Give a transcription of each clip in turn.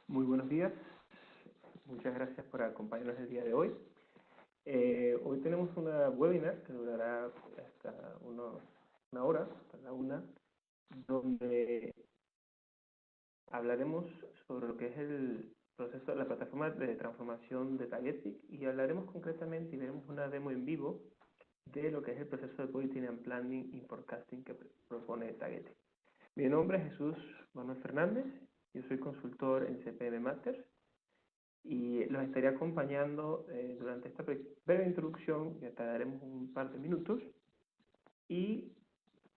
Muy buenos días, muchas gracias por acompañarnos el día de hoy. Hoy tenemos una webinar que durará hasta una hora, hasta la una, donde hablaremos sobre lo que es el proceso de la plataforma de transformación de Tagetic y hablaremos concretamente y veremos una demo en vivo de lo que es el proceso de Budgeting and Planning y Forecasting que propone Tagetic. Mi nombre es Jesús Manuel Fernández, yo soy consultor en CPM Masters y los estaré acompañando durante esta breve introducción, que tardaremos un par de minutos, y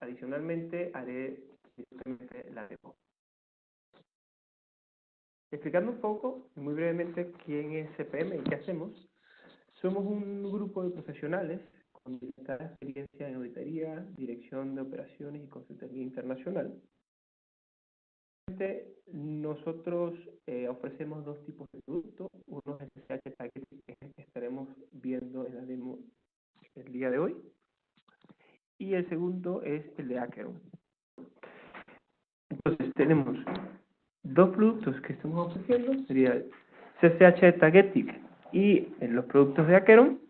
adicionalmente haré directamente la demo. Explicando un poco, muy brevemente, quién es CPM y qué hacemos. Somos un grupo de profesionales con limitada experiencia en auditoría, dirección de operaciones y consultoría internacional. Nosotros ofrecemos dos tipos de productos. Uno es el SSH Tagetic, que es el que estaremos viendo en la demo el día de hoy, y el segundo es el de Acheron. Entonces tenemos dos productos que estamos ofreciendo, sería el CSH Tagetic y los productos de Acheron.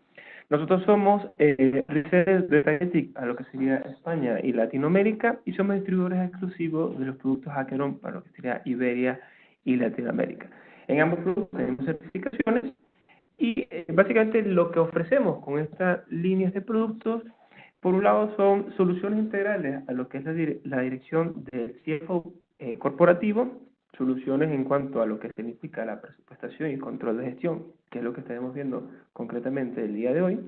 Nosotros somos resellers de Tagetic a lo que sería España y Latinoamérica, y somos distribuidores exclusivos de los productos Acheron para lo que sería Iberia y Latinoamérica. En ambos productos tenemos certificaciones y básicamente lo que ofrecemos con estas líneas de productos, por un lado, son soluciones integrales a lo que es la dirección del CFO corporativo, soluciones en cuanto a lo que significa la presupuestación y control de gestión, que es lo que estaremos viendo concretamente el día de hoy,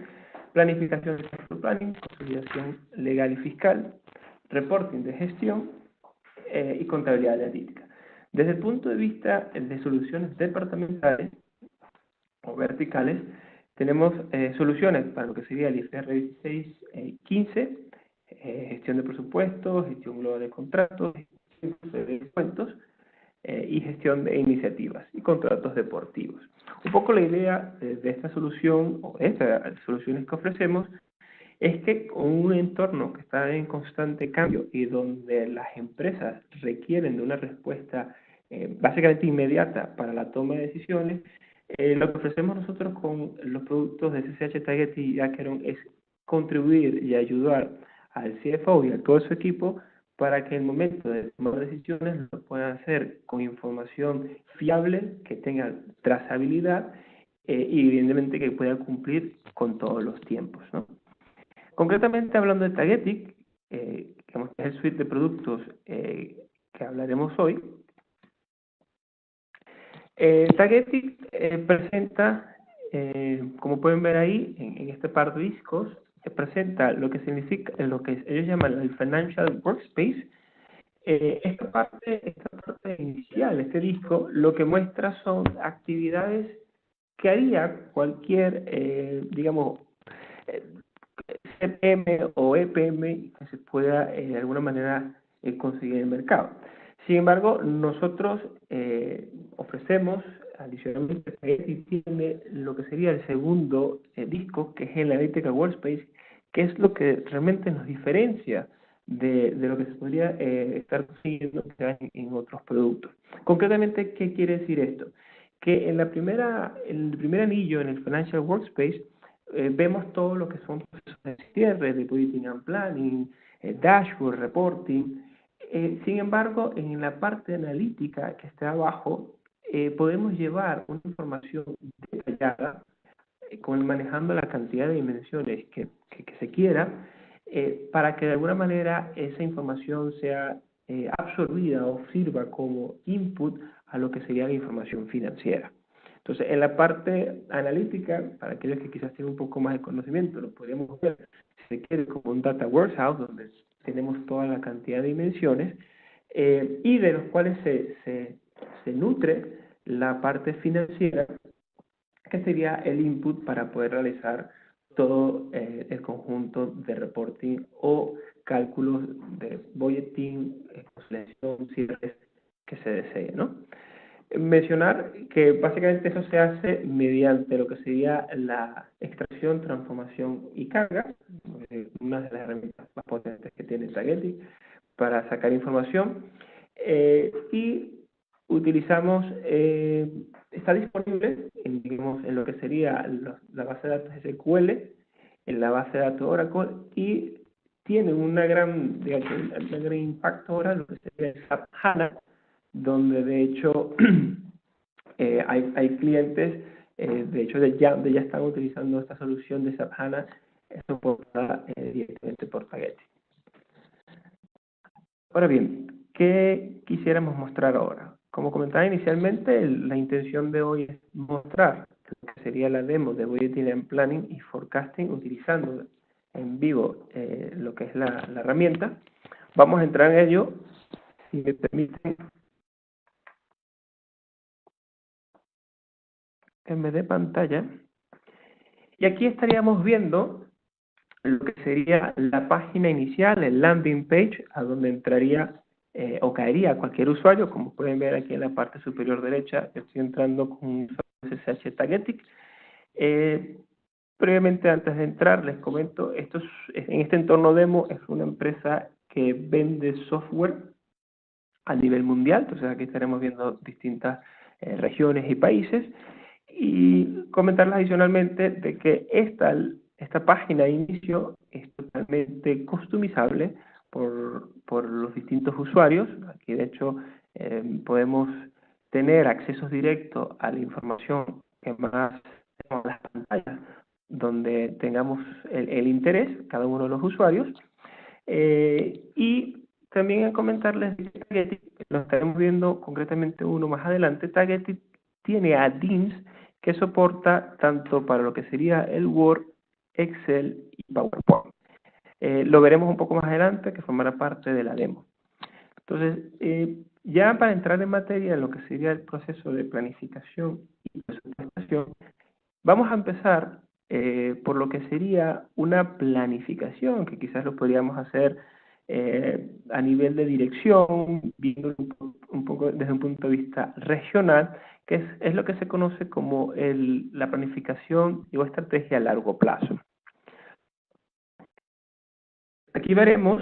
planificación de cash flow planning, consolidación legal y fiscal, reporting de gestión y contabilidad analítica. Desde el punto de vista de soluciones departamentales o verticales, tenemos soluciones para lo que sería el IFR 16 15, gestión de presupuestos, gestión global de contratos, gestión de descuentos y gestión de iniciativas y contratos deportivos. Un poco la idea de esta solución, o de estas soluciones que ofrecemos, es que con un entorno que está en constante cambio y donde las empresas requieren de una respuesta básicamente inmediata para la toma de decisiones, lo que ofrecemos nosotros con los productos de SSH Tagetic y Acheron es contribuir y ayudar al CFO y a todo su equipo para que en el momento de tomar decisiones lo puedan hacer con información fiable, que tenga trazabilidad y evidentemente que pueda cumplir con todos los tiempos, ¿no? Concretamente hablando de Tagetic, que es el suite de productos que hablaremos hoy, Tagetic presenta, como pueden ver ahí, en este par de discos, presenta lo que significa, lo que ellos llaman el Financial Workspace. Esta parte inicial, este disco, lo que muestra son actividades que haría cualquier, digamos, CPM o EPM que se pueda de alguna manera conseguir en el mercado. Sin embargo, nosotros ofrecemos adicionalmente y tiene lo que sería el segundo disco, que es el Analytical Workspace, que es lo que realmente nos diferencia de lo que se podría estar consiguiendo en otros productos. Concretamente, ¿qué quiere decir esto? Que en el primer anillo, en el Financial Workspace, vemos todo lo que son procesos de cierre, de budgeting and planning, dashboard, reporting. Sin embargo, en la parte analítica que está abajo, podemos llevar una información detallada, manejando la cantidad de dimensiones que se quiera, para que de alguna manera esa información sea absorbida o sirva como input a lo que sería la información financiera. Entonces, en la parte analítica, para aquellos que quizás tienen un poco más de conocimiento, lo podríamos ver, si se quiere, como un data warehouse, donde tenemos toda la cantidad de dimensiones, y de los cuales se nutre la parte financiera, que sería el input para poder realizar todo el conjunto de reporting o cálculos de budgeting, consolidación, cierres que se desee, ¿no? Mencionar que básicamente eso se hace mediante lo que sería la extracción, transformación y carga, una de las herramientas más potentes que tiene Tagetic para sacar información, y utilizamos, está disponible en, digamos, en lo que sería la base de datos SQL, en la base de datos Oracle, y tiene una gran, digamos, un gran impacto ahora en lo que sería el SAP HANA, donde de hecho hay clientes, de hecho de ya están utilizando esta solución de SAP HANA soportada directamente por Spaghetti. Ahora bien, ¿qué quisiéramos mostrar ahora? Como comentaba inicialmente, la intención de hoy es mostrar lo que sería la demo de Budgeting and Planning y Forecasting utilizando en vivo lo que es la herramienta. Vamos a entrar en ello, si me permiten, en vez de pantalla. Y aquí estaríamos viendo lo que sería la página inicial, el landing page, a donde entraría o caería cualquier usuario. Como pueden ver aquí en la parte superior derecha, estoy entrando con un SSH Tagetic. Previamente, antes de entrar, les comento, en este entorno demo es una empresa que vende software a nivel mundial. Entonces aquí estaremos viendo distintas regiones y países. Y comentarles adicionalmente de que esta página de inicio es totalmente customizable por los distintos usuarios. Aquí de hecho podemos tener accesos directos a la información que más tenemos en las pantallas donde tengamos el interés, cada uno de los usuarios. Y también comentarles que Tagetic, lo estaremos viendo concretamente uno más adelante, Tagetic tiene add-ins que soporta tanto para lo que sería el Word, Excel y PowerPoint. Lo veremos un poco más adelante, que formará parte de la demo. Entonces, ya para entrar en materia en lo que sería el proceso de planificación y presupuestación, vamos a empezar por lo que sería una planificación, que quizás lo podríamos hacer a nivel de dirección, viendo un poco desde un punto de vista regional, que es lo que se conoce como la planificación o estrategia a largo plazo. Aquí veremos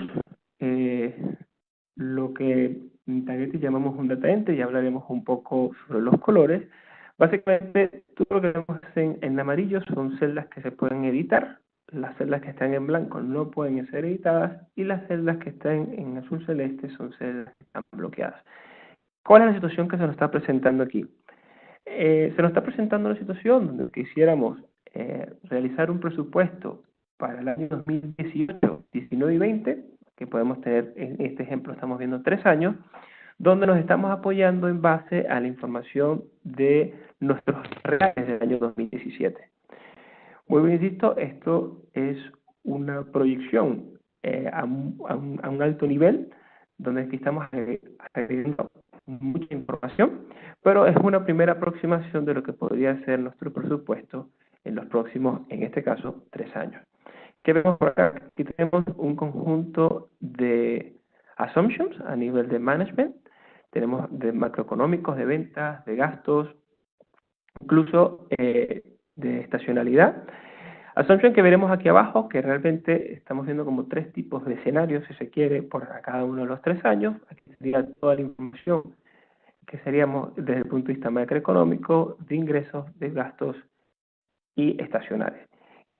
lo que en Tagetic llamamos un data entry, y hablaremos un poco sobre los colores. Básicamente, todo lo que vemos en amarillo son celdas que se pueden editar, las celdas que están en blanco no pueden ser editadas, y las celdas que están en azul celeste son celdas que están bloqueadas. ¿Cuál es la situación que se nos está presentando aquí? Se nos está presentando una situación donde quisiéramos realizar un presupuesto para el año 2018, 19 y 20, que podemos tener, en este ejemplo estamos viendo 3 años, donde nos estamos apoyando en base a la información de nuestros reales del año 2017. Vuelvo e insisto, esto es una proyección a un alto nivel, donde aquí estamos agregando mucha información, pero es una primera aproximación de lo que podría ser nuestro presupuesto en los próximos, en este caso, 3 años. ¿Qué vemos por acá? Aquí tenemos un conjunto de assumptions a nivel de management, tenemos de macroeconómicos, de ventas, de gastos, incluso de estacionalidad. Assumption que veremos aquí abajo, que realmente estamos viendo como 3 tipos de escenarios, si se quiere, por cada uno de los 3 años. Aquí sería toda la información que seríamos desde el punto de vista macroeconómico, de ingresos, de gastos y estacionales.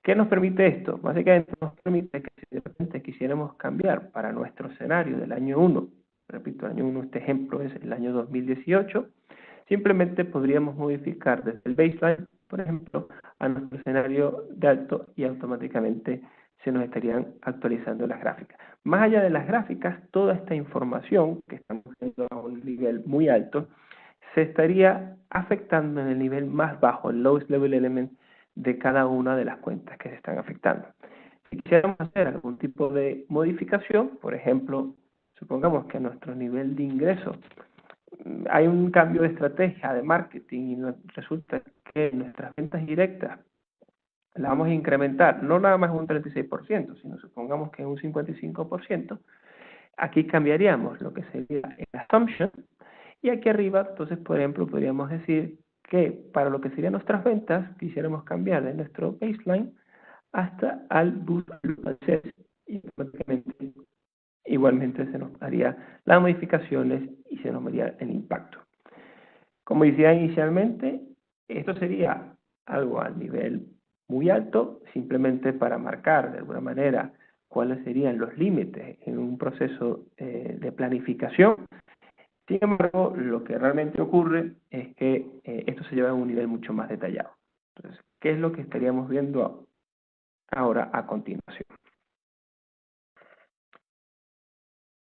¿Qué nos permite esto? Básicamente nos permite que si de repente quisiéramos cambiar para nuestro escenario del año 1, repito, el año 1, este ejemplo es el año 2018, simplemente podríamos modificar desde el baseline, por ejemplo, a nuestro escenario de alto, y automáticamente se nos estarían actualizando las gráficas. Más allá de las gráficas, toda esta información que estamos viendo a un nivel muy alto se estaría afectando en el nivel más bajo, el lowest level element, de cada una de las cuentas que se están afectando. Si quisiéramos hacer algún tipo de modificación, por ejemplo, supongamos que a nuestro nivel de ingreso hay un cambio de estrategia de marketing y resulta que nuestras ventas directas las vamos a incrementar, no nada más un 36%, sino supongamos que un 55%, aquí cambiaríamos lo que sería el assumption, y aquí arriba, entonces, por ejemplo, podríamos decir que para lo que serían nuestras ventas, quisiéramos cambiar de nuestro baseline hasta al boost global sales, y automáticamente igualmente se nos haría las modificaciones y se nos vería el impacto. Como decía inicialmente, esto sería algo a nivel muy alto, simplemente para marcar de alguna manera cuáles serían los límites en un proceso de planificación. Sin embargo, lo que realmente ocurre es que esto se lleva a un nivel mucho más detallado. Entonces, ¿qué es lo que estaríamos viendo ahora a continuación?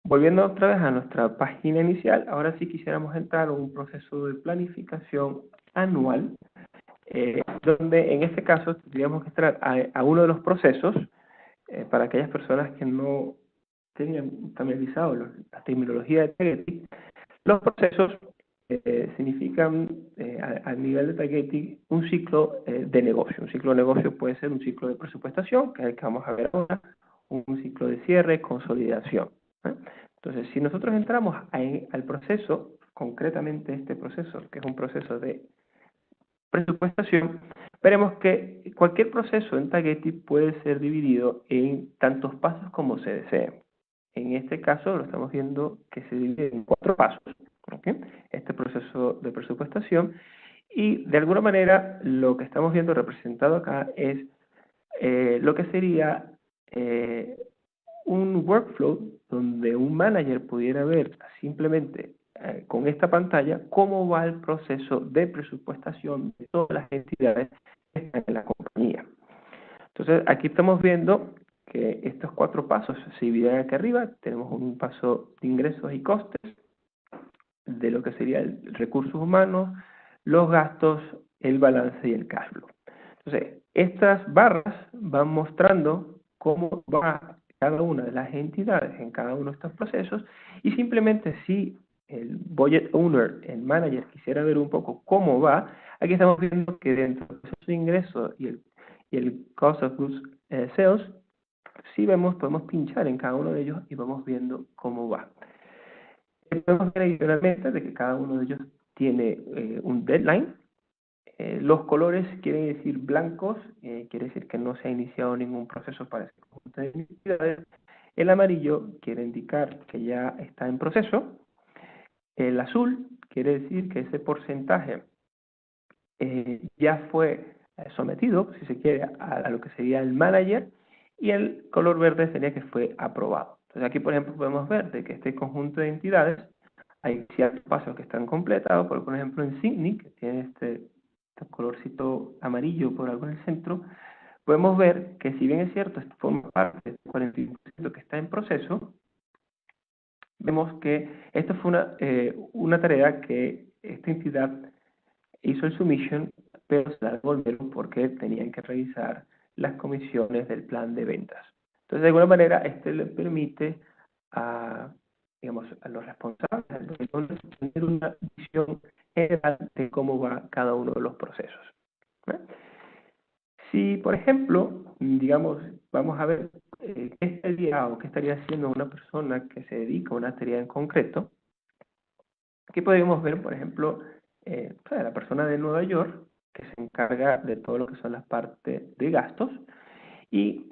Volviendo otra vez a nuestra página inicial, ahora sí quisiéramos entrar en un proceso de planificación anual, donde en este caso tendríamos que entrar a uno de los procesos, para aquellas personas que no tenían familiarizado la terminología de targeting. Los procesos significan a nivel de targeting un ciclo de negocio. Un ciclo de negocio puede ser un ciclo de presupuestación, que es el que vamos a ver ahora, un ciclo de cierre, consolidación. Entonces, si nosotros entramos al proceso, concretamente este proceso, que es un proceso de presupuestación, veremos que cualquier proceso en targeting puede ser dividido en tantos pasos como se desee. En este caso lo estamos viendo que se divide en 4 pasos, ¿okay? Este proceso de presupuestación, y de alguna manera lo que estamos viendo representado acá es lo que sería un workflow donde un manager pudiera ver simplemente con esta pantalla cómo va el proceso de presupuestación de todas las entidades que están en la compañía. Entonces aquí estamos viendo que estos 4 pasos se dividen aquí arriba. Tenemos un paso de ingresos y costes, de lo que sería el recursos humanos, los gastos, el balance y el cash flow. Entonces, estas barras van mostrando cómo va cada una de las entidades en cada uno de estos procesos, y simplemente si el budget owner, el manager, quisiera ver un poco cómo va, aquí estamos viendo que dentro del proceso de ingreso y el cost of goods sales, si vemos, podemos pinchar en cada uno de ellos y vamos viendo cómo va. Podemos ver adicionalmente de que cada uno de ellos tiene un deadline. Los colores quieren decir blancos, quiere decir que no se ha iniciado ningún proceso para ese conjunto de entidades. El amarillo quiere indicar que ya está en proceso. El azul quiere decir que ese porcentaje ya fue sometido, si se quiere, a lo que sería el manager, y el color verde sería que fue aprobado. Entonces aquí, por ejemplo, podemos ver de que este conjunto de entidades hay ciertos pasos que están completados, por ejemplo en Sydney, que tiene este colorcito amarillo por algo en el centro, podemos ver que si bien es cierto, esto forma parte del 41% que está en proceso, vemos que esta fue una tarea que esta entidad hizo el submission, pero se la devolvieron porque tenían que revisar las comisiones del plan de ventas. Entonces, de alguna manera, este le permite a, digamos, a los responsables tener una visión general de cómo va cada uno de los procesos. Si, por ejemplo, digamos, vamos a ver qué sería o qué estaría haciendo una persona que se dedica a una tarea en concreto, aquí podríamos ver, por ejemplo, la persona de Nueva York que se encarga de todo lo que son las partes de gastos, y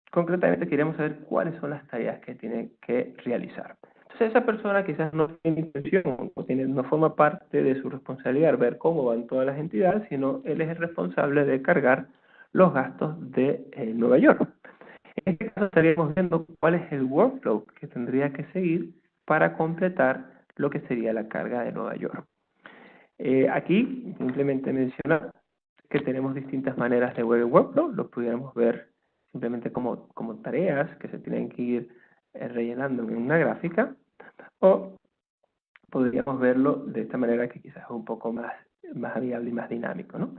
concretamente queremos saber cuáles son las tareas que tiene que realizar. Entonces esa persona quizás no tiene intención o no forma parte de su responsabilidad ver cómo van todas las entidades, sino él es el responsable de cargar los gastos de Nueva York. En este caso estaríamos viendo cuál es el workflow que tendría que seguir para completar lo que sería la carga de Nueva York. Aquí simplemente mencionar que tenemos distintas maneras de ver el workflow. Lo pudiéramos ver simplemente como tareas que se tienen que ir rellenando en una gráfica, o podríamos verlo de esta manera que quizás es un poco más viable y más dinámico, ¿no?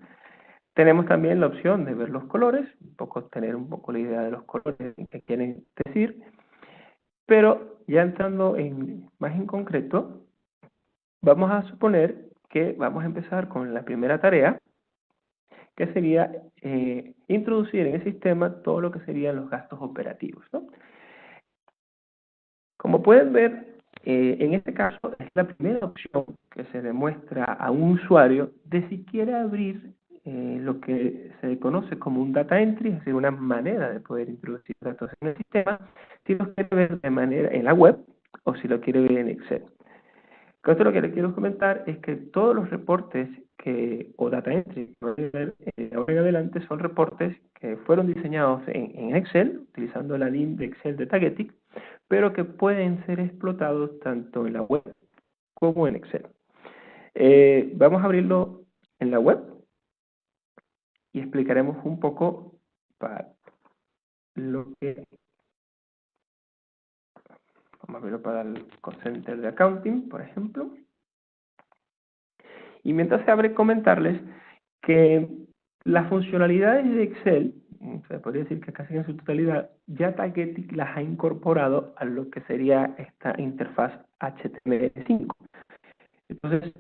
Tenemos también la opción de ver los colores, tener un poco la idea de los colores que quieren decir, pero ya entrando más en concreto, vamos a suponer que vamos a empezar con la primera tarea, que sería introducir en el sistema todo lo que serían los gastos operativos, ¿no? Como pueden ver, en este caso es la primera opción que se demuestra a un usuario de si quiere abrir lo que se conoce como un data entry, es decir, una manera de poder introducir datos en el sistema, si lo quiere ver de manera en la web o si lo quiere ver en Excel. Con esto lo que les quiero comentar es que todos los reportes o data entry que voy a ver ahora en adelante son reportes que fueron diseñados en Excel, utilizando la link de Excel de Tagetic, pero que pueden ser explotados tanto en la web como en Excel. Vamos a abrirlo en la web y explicaremos un poco para lo que... Vamos a verlo para el cost center de accounting, por ejemplo. Y mientras se abre, comentarles que las funcionalidades de Excel, se podría decir que casi en su totalidad, ya Tagetic las ha incorporado a lo que sería esta interfaz HTML5. Entonces,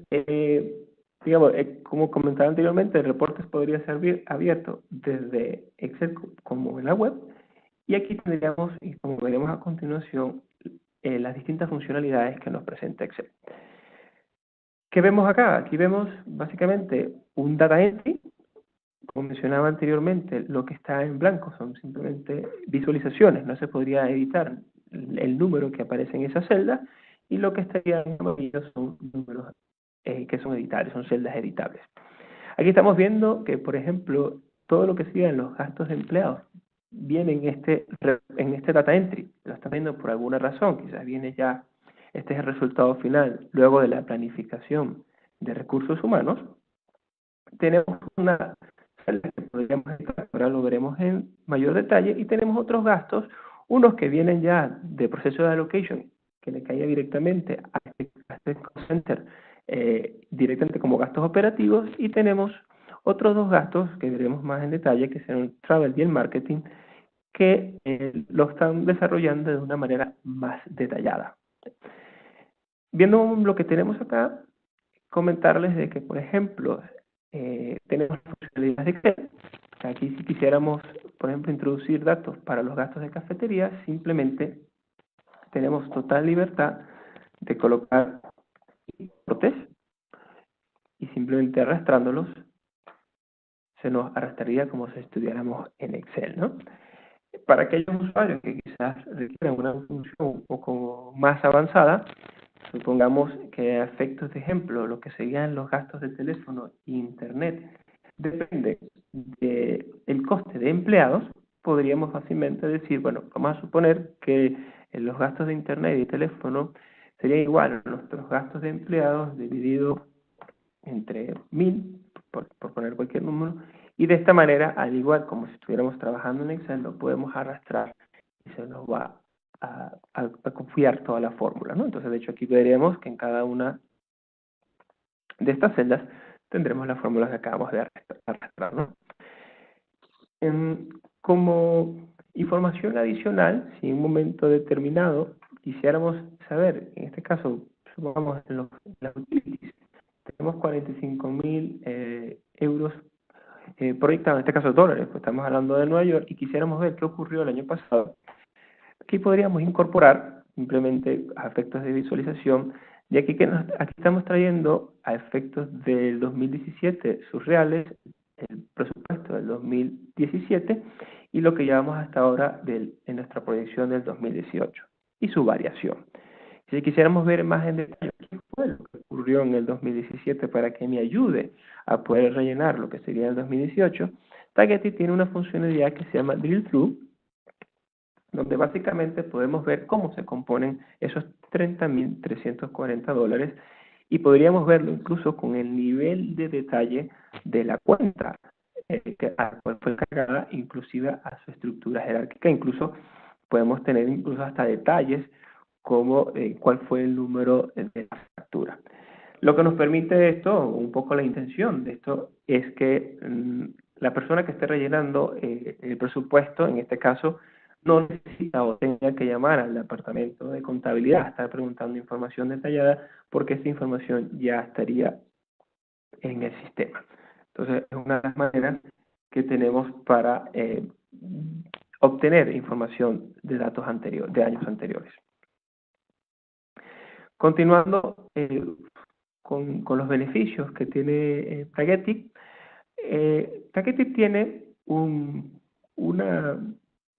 digamos, como comentaba anteriormente, el reportes podría ser abierto desde Excel como en la web, y aquí tendríamos, y como veremos a continuación, las distintas funcionalidades que nos presenta Excel. ¿Qué vemos acá? Aquí vemos básicamente un data entry. Como mencionaba anteriormente, lo que está en blanco son simplemente visualizaciones, no se podría editar el número que aparece en esa celda, y lo que estaría en amarillo son números que son editables, son celdas editables. Aquí estamos viendo que, por ejemplo, todo lo que sean los gastos de empleados viene en este data entry. Lo están viendo por alguna razón, quizás viene ya, este es el resultado final, luego de la planificación de recursos humanos. Tenemos una celda que podríamos editar, ahora lo veremos en mayor detalle, y tenemos otros gastos, unos que vienen ya de proceso de allocation, que le caía directamente a este cost center, directamente como gastos operativos, y tenemos otros dos gastos que veremos más en detalle, que son el travel y el marketing, que lo están desarrollando de una manera más detallada. Viendo lo que tenemos acá, comentarles de que, por ejemplo, tenemos funcionalidades de Excel. Aquí si quisiéramos, por ejemplo, introducir datos para los gastos de cafetería, simplemente tenemos total libertad de colocar importes y simplemente arrastrándolos se nos arrastraría como si estuviéramos en Excel, ¿no? Para aquellos usuarios que quizás requieran una función un poco más avanzada, supongamos que a efectos de ejemplo, lo que serían los gastos de teléfono e internet depende del coste de empleados, podríamos fácilmente decir, bueno, vamos a suponer que los gastos de internet y teléfono serían igual a nuestros gastos de empleados dividido entre 1000, por poner cualquier número, y de esta manera, al igual como si estuviéramos trabajando en Excel, lo podemos arrastrar y se nos va a confiar toda la fórmula, ¿no? Entonces, de hecho, aquí veremos que en cada una de estas celdas tendremos la fórmula que acabamos de arrastrar, ¿no? Como información adicional, si en un momento determinado quisiéramos saber, en este caso, supongamos en las utilities, tenemos 45.000 euros proyectados, en este caso dólares, pues estamos hablando de Nueva York, y quisiéramos ver qué ocurrió el año pasado. Aquí podríamos incorporar, simplemente a efectos de visualización, de aquí aquí estamos trayendo a efectos del 2017 sus reales, el presupuesto del 2017 y lo que llevamos hasta ahora en nuestra proyección del 2018 y su variación. Si quisiéramos ver más en detalle qué fue lo que ocurrió en el 2017 para que me ayude a poder rellenar lo que sería el 2018, Tagetic tiene una funcionalidad que se llama Drill Through, donde básicamente podemos ver cómo se componen esos 30.340 dólares, y podríamos verlo incluso con el nivel de detalle de la cuenta a la cual fue cargada, inclusive a su estructura jerárquica. Incluso podemos tener incluso hasta detalles como cuál fue el número de la factura. Lo que nos permite esto, un poco la intención de esto, es que la persona que esté rellenando el presupuesto, en este caso, no necesita o tenga que llamar al departamento de contabilidad a estar preguntando información detallada, porque esta información ya estaría en el sistema. Entonces, es una de las maneras que tenemos para obtener información de datos anteriores, de años anteriores. Continuando con los beneficios que tiene Tagetic, Tagetic tiene una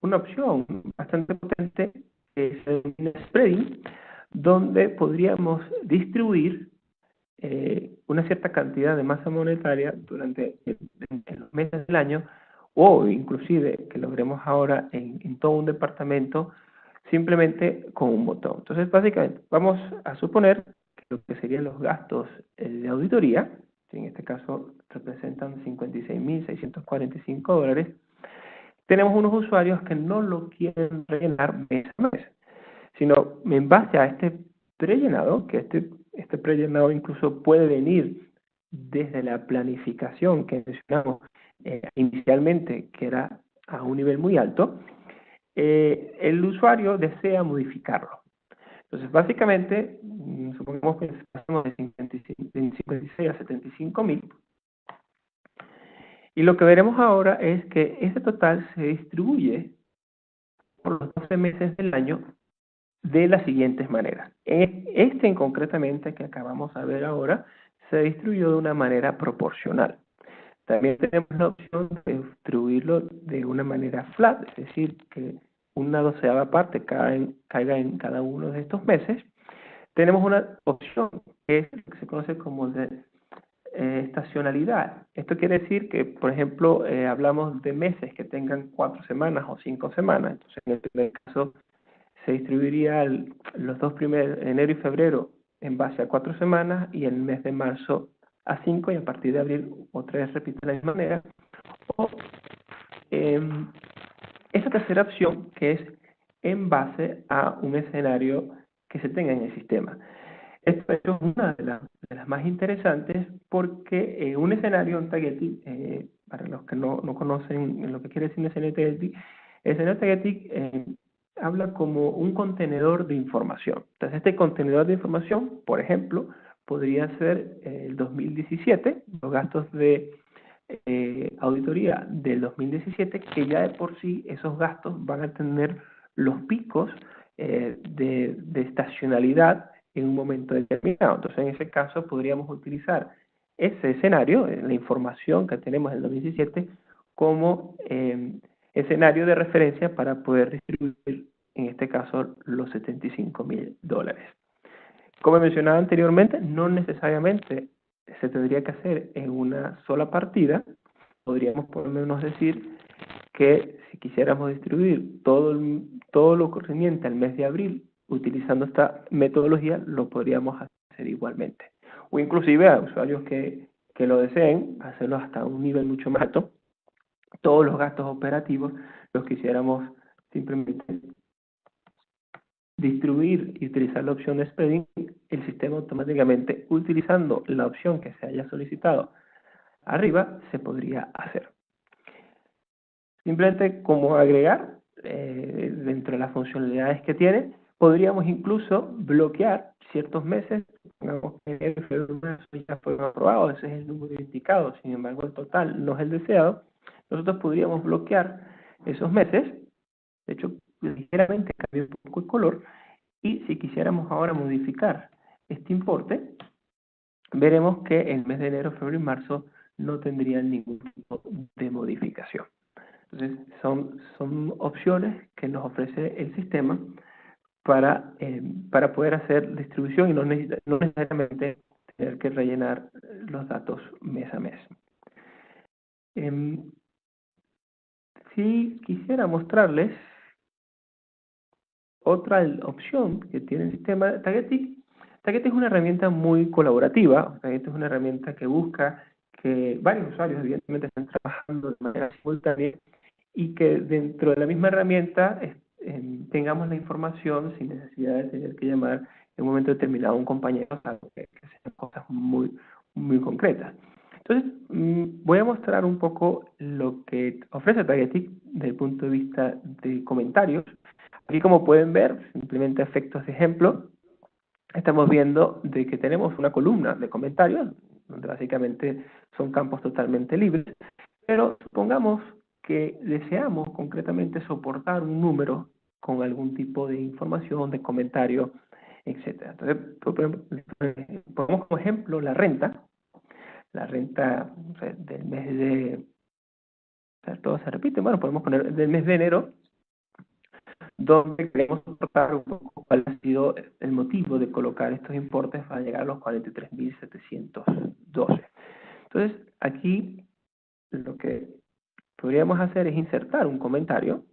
opción bastante potente que es el spreading, donde podríamos distribuir una cierta cantidad de masa monetaria durante en los meses del año, o inclusive que logremos ahora en todo un departamento simplemente con un botón. Entonces, básicamente, vamos a suponer que lo que serían los gastos de auditoría, que en este caso representan $56.645, tenemos unos usuarios que no lo quieren rellenar mes a mes, sino en base a este prellenado, que este prellenado incluso puede venir desde la planificación que mencionamos inicialmente, que era a un nivel muy alto, el usuario desea modificarlo. Entonces, básicamente, supongamos que pasamos de 56 a 75.000, y lo que veremos ahora es que ese total se distribuye por los 12 meses del año de las siguientes maneras. En concretamente que acabamos de ver ahora, se distribuyó de una manera proporcional. También tenemos la opción de distribuirlo de una manera flat, es decir, que una doceava parte caiga en cada uno de estos meses. Tenemos una opción que es lo que se conoce como de estacionalidad. Esto quiere decir que, por ejemplo, hablamos de meses que tengan 4 semanas o 5 semanas. Entonces, en el primer caso, se distribuiría los dos primeros, enero y febrero, en base a 4 semanas, y el mes de marzo a 5, y a partir de abril otra vez repite de la misma manera. O esa tercera opción, que es en base a un escenario que se tenga en el sistema. Esto es una de las más interesantes, porque un escenario, un targeting, para los que no conocen lo que quiere decir un escenario targeting, el escenario targeting habla como un contenedor de información. Entonces, este contenedor de información, por ejemplo, podría ser el 2017, los gastos de auditoría del 2017, que ya de por sí esos gastos van a tener los picos de estacionalidad en un momento determinado. Entonces, en ese caso, podríamos utilizar ese escenario, la información que tenemos en el 2017, como escenario de referencia para poder distribuir, en este caso, los $75.000. Como mencionaba anteriormente, no necesariamente se tendría que hacer en una sola partida. Podríamos por lo menos decir que si quisiéramos distribuir todo lo correspondiente al mes de abril utilizando esta metodología, lo podríamos hacer igualmente. O inclusive a usuarios que lo deseen, hacerlo hasta un nivel mucho más alto. Todos los gastos operativos los quisiéramos simplemente distribuir y utilizar la opción de spreading, el sistema automáticamente, utilizando la opción que se haya solicitado arriba, se podría hacer. Simplemente como agregar, dentro de las funcionalidades que tiene, podríamos incluso bloquear ciertos meses. Supongamos que enero, febrero, marzo ya fueron aprobados, ese es el número indicado, sin embargo el total no es el deseado. Nosotros podríamos bloquear esos meses, de hecho ligeramente cambiar un poco el color, y si quisiéramos ahora modificar este importe, veremos que el mes de enero, febrero y marzo no tendrían ningún tipo de modificación. Entonces, son opciones que nos ofrece el sistema para poder hacer distribución y no necesariamente tener que rellenar los datos mes a mes. Si quisiera mostrarles otra opción que tiene el sistema Tagetic, Tagetic es una herramienta muy colaborativa. Tagetic es una herramienta que busca que varios usuarios evidentemente estén trabajando de manera simultánea y que dentro de la misma herramienta tengamos la información sin necesidad de tener que llamar en un momento determinado a un compañero, salvo que sean cosas muy, muy concretas. Entonces, voy a mostrar un poco lo que ofrece Tagetic desde el punto de vista de comentarios. Aquí, como pueden ver, simplemente a efectos de ejemplo, estamos viendo de que tenemos una columna de comentarios, donde básicamente son campos totalmente libres, pero supongamos que deseamos concretamente soportar un número con algún tipo de información, de comentario, etc. Entonces, ponemos como ejemplo la renta, no sé, del mes de, o sea, todo se repite, bueno, podemos poner del mes de enero, donde queremos soportar un poco cuál ha sido el motivo de colocar estos importes para llegar a los 43.712. Entonces, aquí lo que podríamos hacer es insertar un comentario.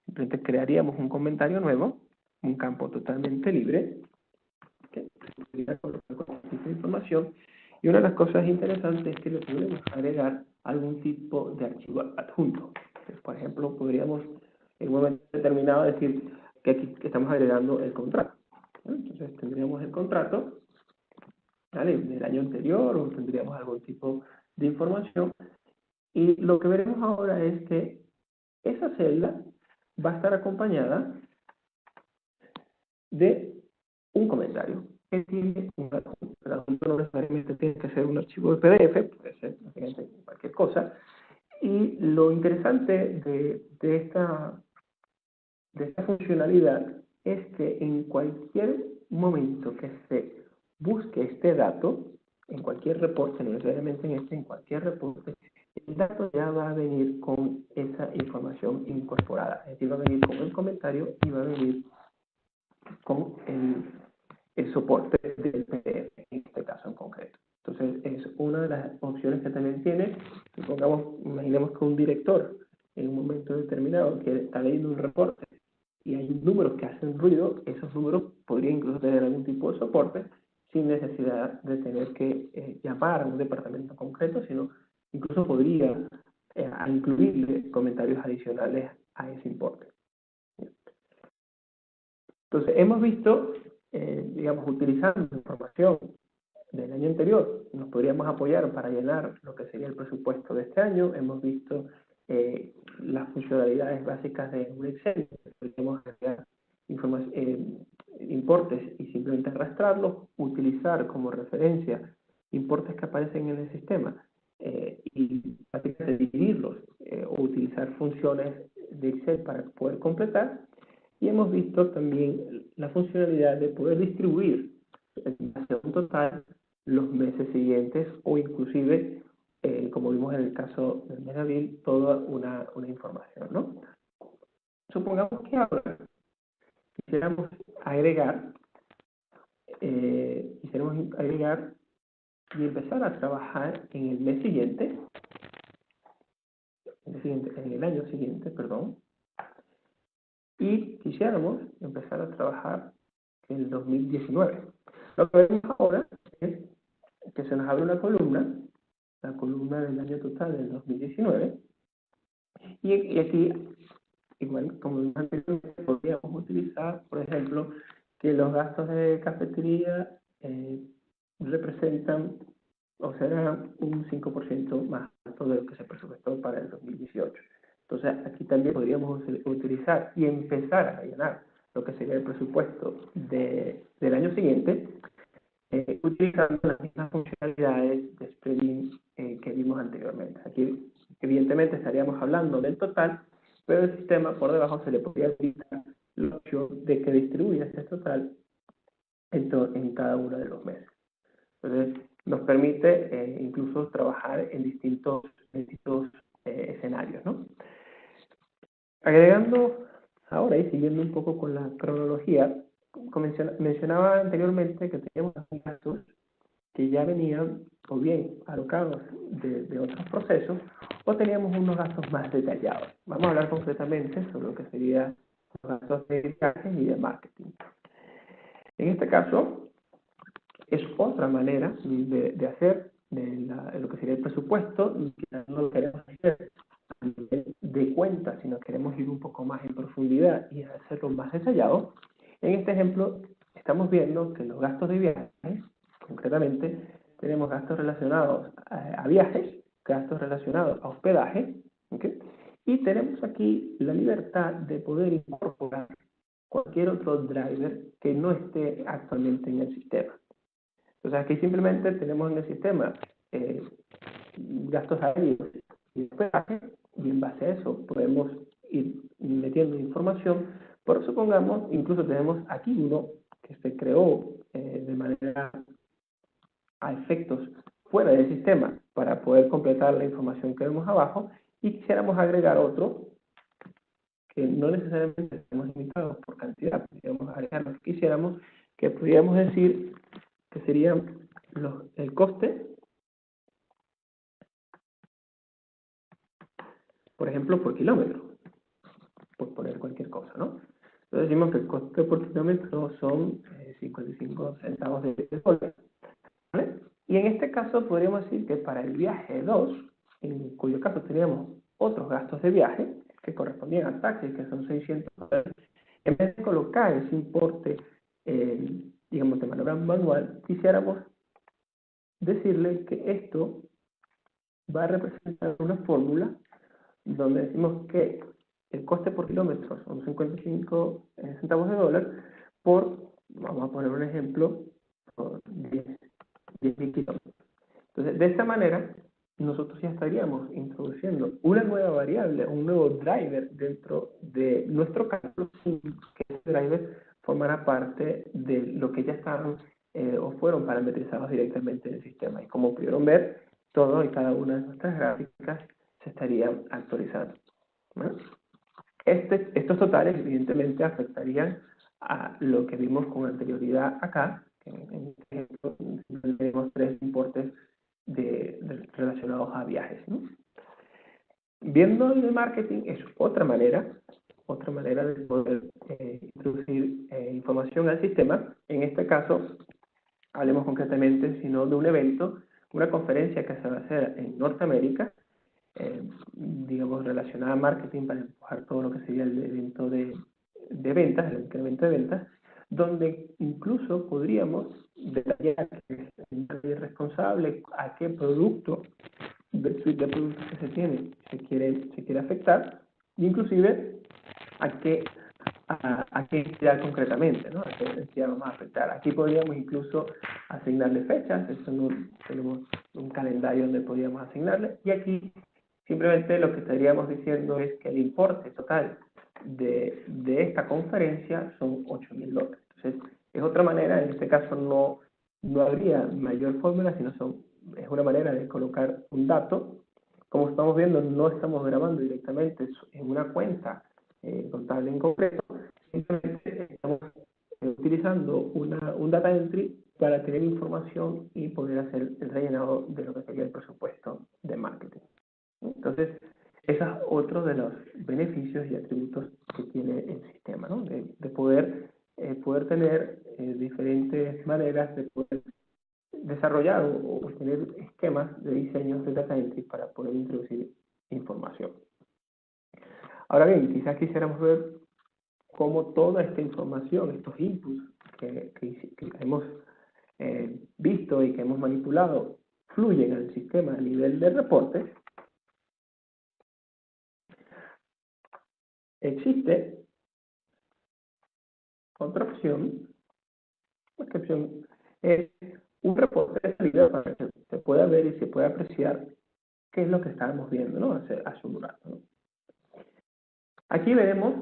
Simplemente crearíamos un comentario nuevo, un campo totalmente libre, que podría colocar cualquier tipo de información. Y una de las cosas interesantes es que le podemos agregar algún tipo de archivo adjunto. Entonces, por ejemplo, podríamos en un momento determinado decir que aquí estamos agregando el contrato, ¿no? Entonces tendríamos el contrato, ¿vale?, del año anterior, o tendríamos algún tipo de información. Y lo que veremos ahora es que esa celda va a estar acompañada de un comentario que tiene un adjunto. El adjunto no necesariamente tiene que ser un archivo de PDF, puede ser prácticamente cualquier cosa. Y lo interesante de esta funcionalidad es que en cualquier momento que se busque este dato, en cualquier reporte, no necesariamente en cualquier reporte, el dato ya va a venir con esa información incorporada. Es decir, va a venir con el comentario y va a venir con el soporte del PDF, en este caso en concreto. Entonces, es una de las opciones que también tiene. Supongamos, imaginemos que un director en un momento determinado que está leyendo un reporte y hay números que hacen ruido, esos números podrían incluso tener algún tipo de soporte sin necesidad de tener que llamar a un departamento concreto, sino incluso podría incluirle comentarios adicionales a ese importe. Entonces, hemos visto, digamos, utilizando información del año anterior, nos podríamos apoyar para llenar lo que sería el presupuesto de este año. Hemos visto las funcionalidades básicas de un Excel, podríamos agregar importes y simplemente arrastrarlos, utilizar como referencia importes que aparecen en el sistema y prácticamente dividirlos o utilizar funciones de Excel para poder completar. Y hemos visto también la funcionalidad de poder distribuir hacia un total los meses siguientes o inclusive, como vimos en el caso del mes de abril, toda una información, ¿no? Supongamos que ahora quisiéramos agregar y empezar a trabajar en el mes siguiente, en el año siguiente, perdón, y quisiéramos empezar a trabajar en el 2019. Lo que vemos ahora es que se nos abre una columna, la columna del año total del 2019, y aquí, igual como vimos anteriormente, podríamos utilizar, por ejemplo, que los gastos de cafetería representan o serán un 5% más alto de lo que se presupuestó para el 2018. Entonces, aquí también podríamos utilizar y empezar a llenar lo que sería el presupuesto del año siguiente, utilizando las mismas funcionalidades de spreading que vimos anteriormente. Aquí, evidentemente, estaríamos hablando del total, pero el sistema por debajo se le podría habilitar la opción de que distribuya este total en cada uno de los meses. Entonces, nos permite incluso trabajar en distintos escenarios, ¿no? Agregando ahora y siguiendo un poco con la cronología, mencionaba anteriormente que teníamos gastos que ya venían o bien alocados de otros procesos o teníamos unos gastos más detallados. Vamos a hablar concretamente sobre lo que serían los gastos de viajes y de marketing. En este caso, es otra manera de hacer lo que sería el presupuesto, y no lo queremos hacer a nivel de cuenta, sino queremos ir un poco más en profundidad y hacerlo más detallado. En este ejemplo, estamos viendo que los gastos de viajes, concretamente, tenemos gastos relacionados a viajes, gastos relacionados a hospedaje, ¿okay? Y tenemos aquí la libertad de poder incorporar cualquier otro driver que no esté actualmente en el sistema. Entonces aquí simplemente tenemos en el sistema gastos aéreos y hospedaje, y en base a eso podemos ir metiendo información. Pero supongamos, incluso tenemos aquí uno que se creó de manera a efectos fuera del sistema para poder completar la información que vemos abajo, y quisiéramos agregar otro que no necesariamente estamos limitados por cantidad, podríamos agregar lo que quisiéramos, que podríamos decir que serían el coste, por ejemplo, por kilómetro, por poner cualquier cosa, ¿no? Entonces decimos que el coste por kilómetro son 55 centavos de dólar, ¿vale? Y en este caso podríamos decir que para el viaje 2, en cuyo caso teníamos otros gastos de viaje, que correspondían a taxis, que son 600 dólares, en vez de colocar ese importe, digamos, de manera manual, quisiéramos decirle que esto va a representar una fórmula donde decimos que el coste por kilómetro son 55 centavos de dólar por, vamos a poner un ejemplo, por 10.000 kilómetros. Entonces, de esta manera, nosotros ya estaríamos introduciendo una nueva variable, un nuevo driver dentro de nuestro cálculo, sin que ese driver formará parte de lo que ya estaban o fueron parametrizados directamente en el sistema. Y como pudieron ver, todo y cada una de nuestras gráficas se estarían actualizando, ¿no? Estos totales evidentemente afectarían a lo que vimos con anterioridad acá, que en este ejemplo tenemos 3 importes relacionados a viajes, ¿no? Viendo el marketing es otra manera de poder introducir información al sistema. En este caso, hablemos concretamente, sino de un evento, una conferencia que se va a hacer en Norteamérica, digamos, relacionada a marketing para empujar todo lo que sería el evento de ventas, el incremento de ventas, donde incluso podríamos detallar el responsable a qué producto del suite de productos que se tiene se quiere afectar, e inclusive a qué entidad concretamente, ¿no? A qué entidad vamos a afectar. Aquí podríamos incluso asignarle fechas, eso no, tenemos un calendario donde podríamos asignarle, y aquí simplemente lo que estaríamos diciendo es que el importe total de esta conferencia son 8.000 dólares. Entonces, es otra manera, en este caso no habría mayor fórmula, sino es una manera de colocar un dato. Como estamos viendo, no estamos grabando directamente en una cuenta contable en concreto, simplemente estamos utilizando un data entry para tener información y poder hacer el rellenado de lo que sería el presupuesto de marketing. Entonces, ese es otro de los beneficios y atributos que tiene el sistema, ¿no? De poder tener diferentes maneras de poder desarrollar o tener esquemas de diseños de data entry para poder introducir información. Ahora bien, quizás quisiéramos ver cómo toda esta información, estos inputs que hemos visto y que hemos manipulado, fluyen al sistema a nivel de reportes. Existe otra opción, esta opción es un reporte de salida para que se pueda ver y se pueda apreciar qué es lo que estábamos viendo, ¿no? hace un rato, ¿no? Aquí veremos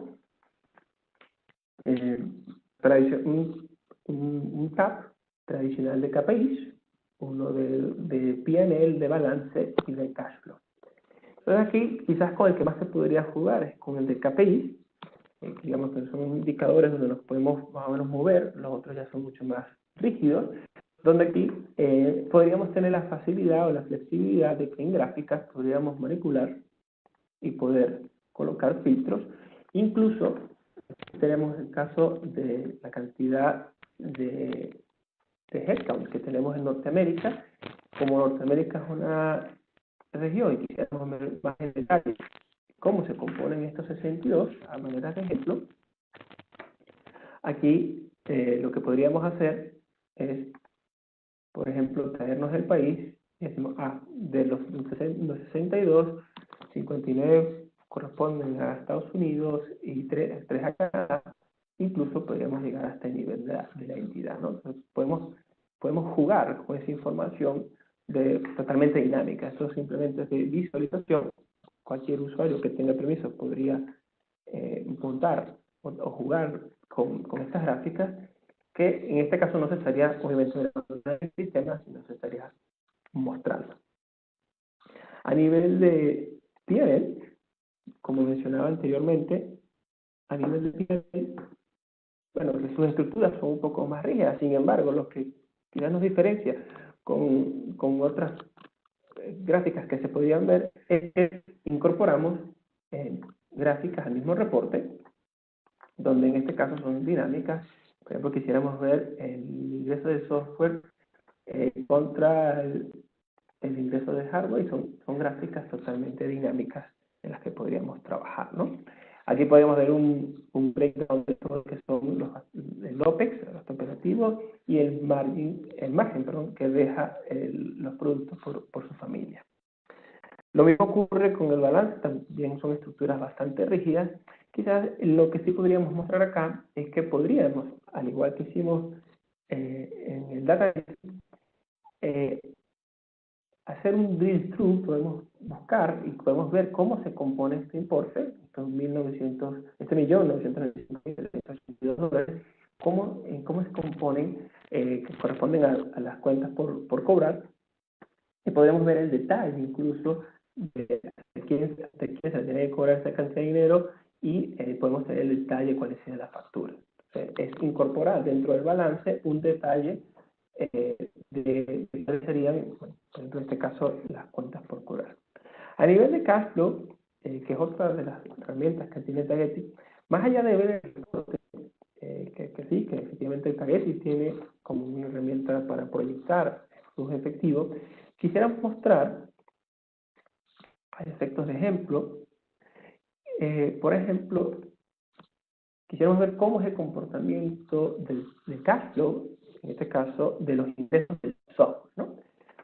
un tab tradicional de KPIs, uno de P&L, de balance y de cash flow. Entonces aquí quizás con el que más se podría jugar es con el de KPIs, digamos que son indicadores donde nos podemos más o menos mover, los otros ya son mucho más rígidos, donde aquí podríamos tener la facilidad o la flexibilidad de que en gráficas podríamos manipular y poder colocar filtros. Incluso tenemos el caso de la cantidad de headcount que tenemos en Norteamérica. Como Norteamérica es una región y quisiéramos ver más en detalle cómo se componen estos 62 a manera de ejemplo, aquí lo que podríamos hacer es, por ejemplo, traernos el país y decimos, de los 62, 59 corresponden a Estados Unidos y 3 a Canadá. Incluso podríamos llegar hasta el nivel de la entidad, ¿no? Entonces podemos jugar con esa información totalmente dinámica. Esto simplemente es de visualización. Cualquier usuario que tenga permiso podría montar o jugar con estas gráficas, que en este caso no se estaría obviamente en el sistema, sino se estaría mostrando. A nivel de P&L, como mencionaba anteriormente, a nivel de piel, bueno, que sus estructuras son un poco más rígidas. Sin embargo, lo que quizás nos diferencia con otras gráficas que se podían ver es que incorporamos gráficas al mismo reporte, donde en este caso son dinámicas. Por ejemplo, quisiéramos ver el ingreso de software contra el ingreso de hardware, y son gráficas totalmente dinámicas en las que podríamos trabajar, ¿no? Aquí podemos ver un breakdown de todo lo que son el OPEX, el gasto operativo, y el margen, perdón, que deja los productos por su familia. Lo mismo ocurre con el balance, también son estructuras bastante rígidas. Quizás lo que sí podríamos mostrar acá es que podríamos, al igual que hicimos en el data, hacer un drill through. Podemos buscar y podemos ver cómo se compone este importe, estos $1.995.782, cómo se componen, que corresponden a las cuentas por cobrar, y podemos ver el detalle incluso de quién se tiene que cobrar esa cantidad de dinero, y podemos tener el detalle de cuál es la factura. Es incorporar dentro del balance un detalle de cuáles serían, bueno, por ejemplo, en este caso, las cuentas por cobrar. A nivel de cash flow, que es otra de las herramientas que tiene Tagetik, más allá de ver el reporte, que efectivamente Tagetik tiene como una herramienta para proyectar sus efectivos, quisiera mostrar, a efectos de ejemplo, por ejemplo, quisiéramos ver cómo es el comportamiento del cash flow, en este caso, de los ingresos del software, ¿no?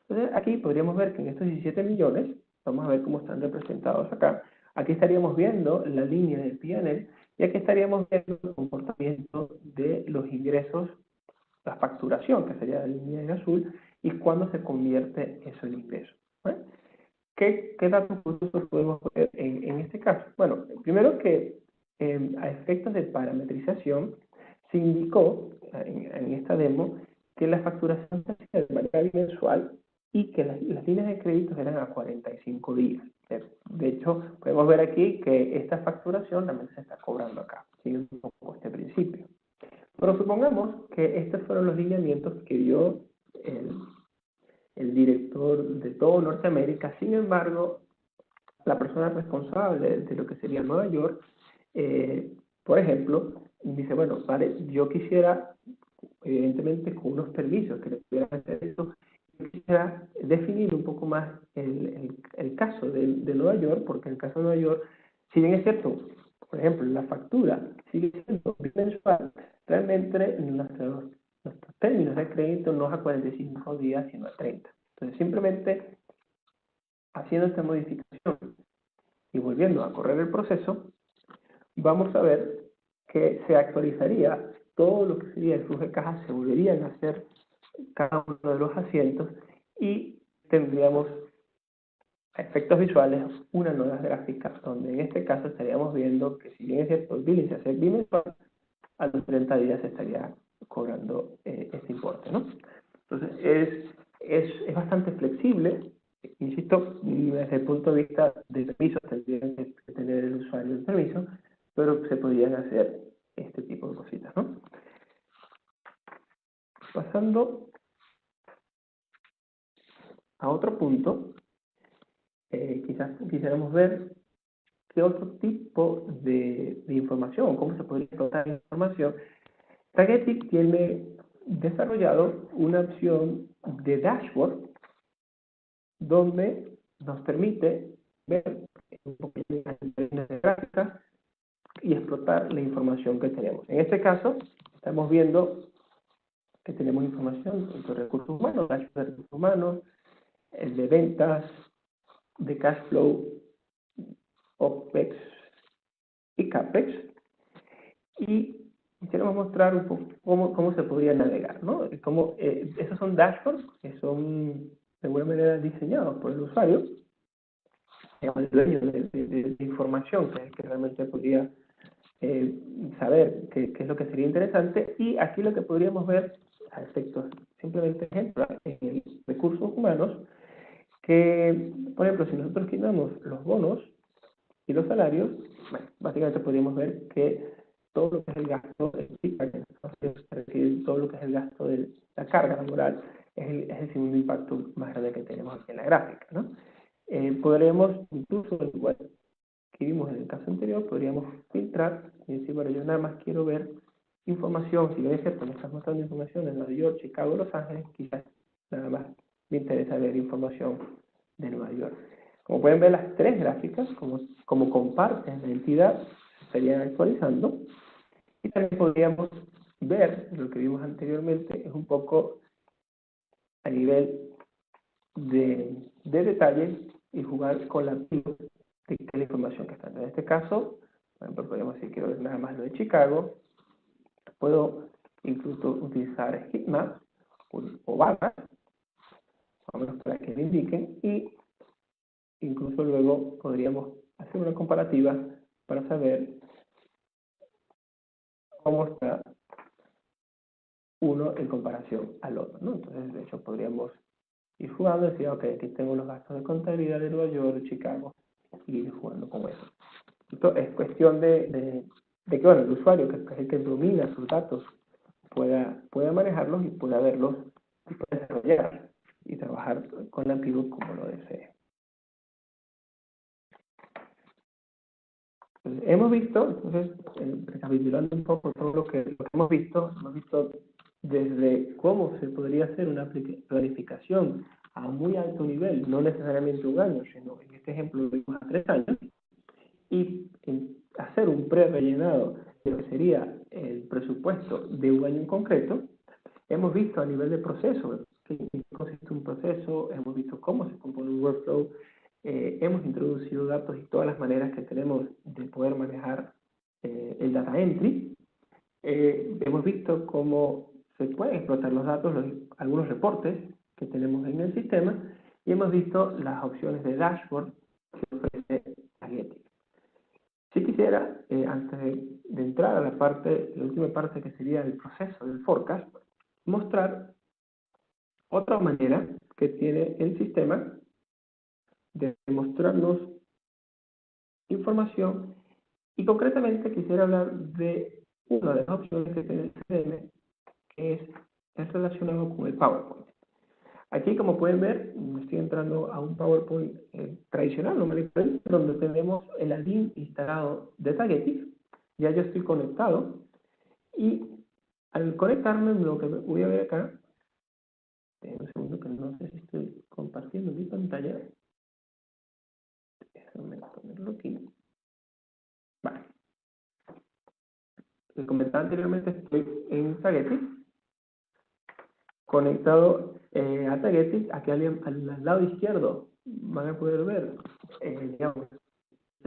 Entonces, aquí podríamos ver que en estos 17 millones, vamos a ver cómo están representados acá. Aquí estaríamos viendo la línea del P&L, y aquí estaríamos viendo el comportamiento de los ingresos, la facturación, que sería la línea en azul, y cuándo se convierte eso en ingreso, ¿vale? ¿Qué datos curiosos podemos ver en este caso? Bueno, primero que a efectos de parametrización se indicó en esta demo que la facturación se hacía de manera bimensual y que las líneas de créditos eran a 45 días. De hecho, podemos ver aquí que esta facturación también se está cobrando acá, siguiendo un poco este principio. Pero supongamos que estos fueron los lineamientos que dio el director de todo Norteamérica. Sin embargo, la persona responsable de lo que sería Nueva York, por ejemplo, dice, bueno, vale, yo quisiera, evidentemente con unos permisos que le pudieran hacer eso, yo quisiera definir un poco más el caso de Nueva York, porque en el caso de Nueva York, si bien es cierto, por ejemplo, la factura sigue siendo mensual, realmente nuestros términos de crédito no es a 45 días, sino a 30. Entonces, simplemente haciendo esta modificación y volviendo a correr el proceso, vamos a ver que se actualizaría todo lo que sería el flujo de caja, se volverían a hacer cada uno de los asientos, y tendríamos a efectos visuales una nueva gráfica, donde en este caso estaríamos viendo que, si bien es cierto, el billing se hace bimensual, a los 30 días se estaría cobrando este importe, ¿no? Entonces, es bastante flexible. Insisto, desde el punto de vista de permisos, tendrían que tener el usuario el permiso, pero se podrían hacer este tipo de cositas, ¿no? Pasando a otro punto, quizás quisiéramos ver qué otro tipo de información, cómo se podría explotar la información. Tagetik tiene desarrollado una opción de dashboard donde nos permite ver un poquito de gráficas y explotar la información que tenemos. En este caso, estamos viendo que tenemos información sobre recursos humanos, dashboard de recursos humanos, el de ventas, de cash flow, OPEX y CAPEX, y quisiéramos mostrar un poco cómo se podría navegar, ¿no? Esos son dashboards que son de alguna manera diseñados por el usuario, el dueño de información, que realmente podría saber qué es lo que sería interesante. Y aquí lo que podríamos ver, a efectos simplemente ejemplo, en recursos humanos, que, por ejemplo, si nosotros quitamos los bonos y los salarios, bueno, básicamente podríamos ver que todo lo que es el gasto de es decir, todo lo que es el gasto de la carga laboral, es el segundo impacto más grande que tenemos aquí en la gráfica, ¿no? Podremos, incluso, igual que vimos en el caso anterior, podríamos filtrar y decir, bueno, yo nada más quiero ver información, si debe ser, pues me estás mostrando información en Nueva York, Chicago, Los Ángeles, quizás nada más me interesa ver información de Nueva York. Como pueden ver, las tres gráficas, como comparten la entidad, se estarían actualizando. Y también podríamos ver, lo que vimos anteriormente, es un poco a nivel de detalle y jugar con la pivot de la información que está. En este caso, por ejemplo, podemos decir, quiero ver nada más lo de Chicago, puedo incluso utilizar heatmaps o barras, más o menos para que me indiquen, y incluso luego podríamos hacer una comparativa para saber cómo está uno en comparación al otro, ¿no? Entonces, de hecho, podríamos ir jugando y decir, ok, aquí tengo los gastos de contabilidad de Nueva York, de Chicago, y ir jugando con eso. Esto es cuestión de que, bueno, el usuario, que es el que domina sus datos, pueda manejarlos y pueda verlos y pueda desarrollar y trabajar con la pivot como lo desee. Entonces, hemos visto, entonces, recapitulando un poco todo lo que hemos visto desde cómo se podría hacer una planificación a muy alto nivel, no necesariamente un año, sino en este ejemplo lo vimos a 3 años, y hacer un pre-rellenado de lo que sería el presupuesto de un año en concreto. Hemos visto a nivel de proceso qué consiste un proceso, hemos visto cómo se compone un workflow, hemos introducido datos y todas las maneras que tenemos de poder manejar el data entry. Hemos visto cómo se pueden explotar los datos, algunos reportes que tenemos en el sistema, y hemos visto las opciones de dashboard que ofrece Tagetik. Si quisiera, antes de entrar a la última parte que sería el proceso del forecast, mostrar otra manera que tiene el sistema de mostrarnos información, y concretamente quisiera hablar de una de las opciones que tiene el CDM, que es relacionado con el PowerPoint. Aquí, como pueden ver, estoy entrando a un PowerPoint tradicional, normal, donde tenemos el add-in instalado de Tagetik. Ya yo estoy conectado, y al conectarme, lo que voy a ver acá, un segundo que no sé si estoy compartiendo mi pantalla. Déjame ponerlo aquí. Vale. Les comentaba anteriormente, estoy en Tagetik, conectado a Tagetik. Aquí al lado izquierdo van a poder ver, digamos,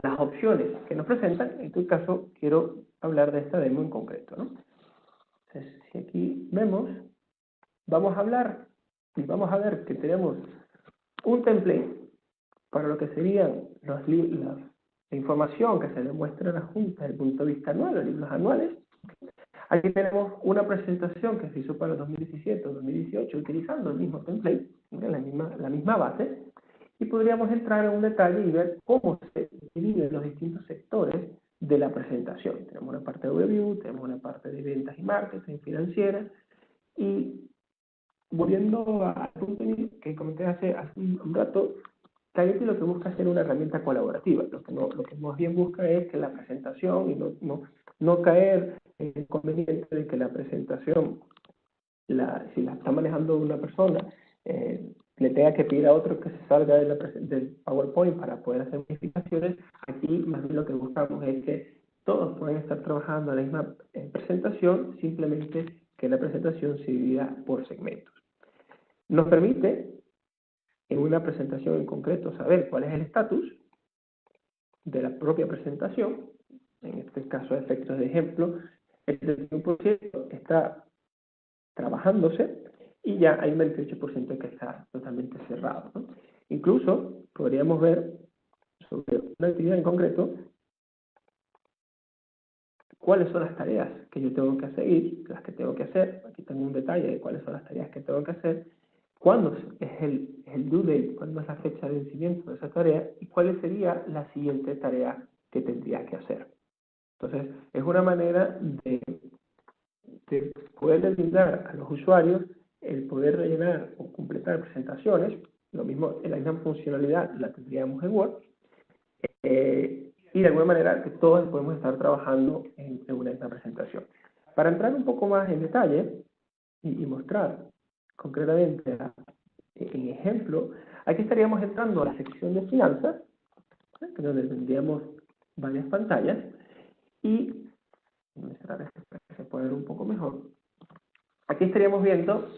las opciones que nos presentan. En tu caso, quiero hablar de esta demo en concreto, ¿no? Entonces, si aquí vemos, vamos a hablar y vamos a ver que tenemos un template para lo que serían la información que se demuestra en la Junta desde el punto de vista anual, los libros anuales. Aquí tenemos una presentación que se hizo para el 2017 o 2018 utilizando el mismo template, la misma base, y podríamos entrar en un detalle y ver cómo se dividen los distintos sectores de la presentación. Tenemos una parte de overview, tenemos una parte de ventas y marketing, financiera, y volviendo al punto que comenté hace un rato, Tagetik lo que busca es ser una herramienta colaborativa. Lo que más bien busca es que la presentación, y no caer en el inconveniente de que la presentación, si la está manejando una persona, le tenga que pedir a otro que se salga del PowerPoint para poder hacer modificaciones. Aquí más bien lo que buscamos es que todos pueden estar trabajando en la misma presentación, simplemente que la presentación se divida por segmentos. Nos permite, en una presentación en concreto, saber cuál es el estatus de la propia presentación. En este caso, a efectos de ejemplo, el 31% está trabajándose y ya hay un 28% que está totalmente cerrado, ¿no? Incluso podríamos ver sobre una actividad en concreto cuáles son las tareas que yo tengo que seguir, las que tengo que hacer. Aquí tengo un detalle de cuáles son las tareas que tengo que hacer, cuándo es el due date, cuándo es la fecha de vencimiento de esa tarea, y cuál sería la siguiente tarea que tendría que hacer. Entonces, es una manera de poder brindar a los usuarios el poder rellenar o completar presentaciones, lo mismo, en la misma funcionalidad la tendríamos en Word, y de alguna manera que todos podemos estar trabajando en una misma presentación. Para entrar un poco más en detalle y mostrar concretamente en ejemplo, aquí estaríamos entrando a la sección de finanzas, donde tendríamos varias pantallas, y voy a cerrar esto para que se pueda ver un poco mejor. Aquí estaríamos viendo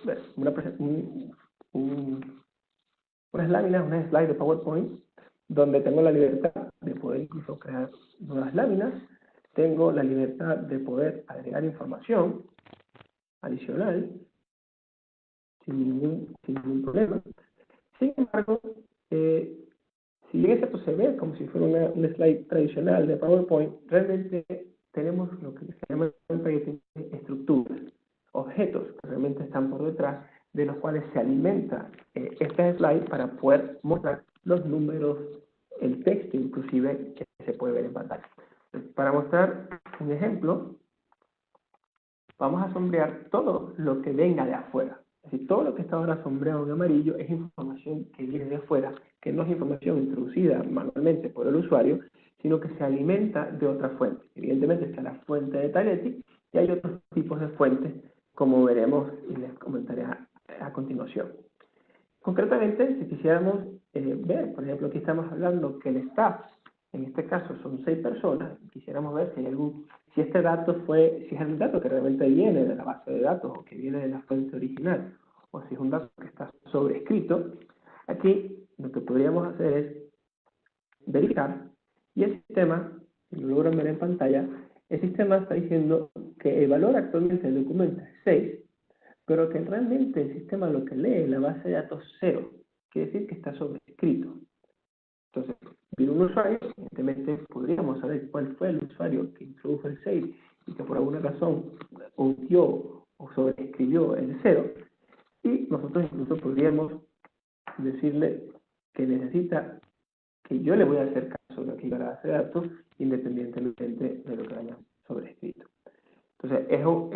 unas láminas, unas slides de PowerPoint, donde tengo la libertad de poder incluso crear nuevas láminas, tengo la libertad de poder agregar información adicional sin ningún problema. Sin embargo, si bien esto se ve como si fuera una slide tradicional de PowerPoint, realmente tenemos lo que se llama estructuras, objetos que realmente están por detrás, de los cuales se alimenta esta slide para poder mostrar los números, el texto inclusive que se puede ver en pantalla. Para mostrar un ejemplo, vamos a sombrear todo lo que venga de afuera. Es decir, todo lo que está ahora sombreado en amarillo es información que viene de afuera, que no es información introducida manualmente por el usuario, sino que se alimenta de otra fuente. Evidentemente está la fuente de Tagetik y hay otros tipos de fuentes, como veremos y les comentaré a continuación. Concretamente, si quisiéramos ver, por ejemplo, aquí estamos hablando que el staff, en este caso son 6 personas, quisiéramos ver si hay si este dato si es el dato que realmente viene de la base de datos o que viene de la fuente original, o si es un dato que está sobrescrito. Aquí lo que podríamos hacer es verificar, y el sistema, si lo logran ver en pantalla, el sistema está diciendo que el valor actualmente del documento es 6, pero que realmente el sistema lo que lee la base de datos 0, quiere decir que está sobrescrito. Entonces, viene un usuario, evidentemente podríamos saber cuál fue el usuario que introdujo el 6 y que por alguna razón omitió o sobreescribió el 0, y nosotros incluso podríamos decirle que necesita que yo le voy a hacer caso de aquí a la base de datos, independientemente de lo que haya sobrescrito. Entonces, eso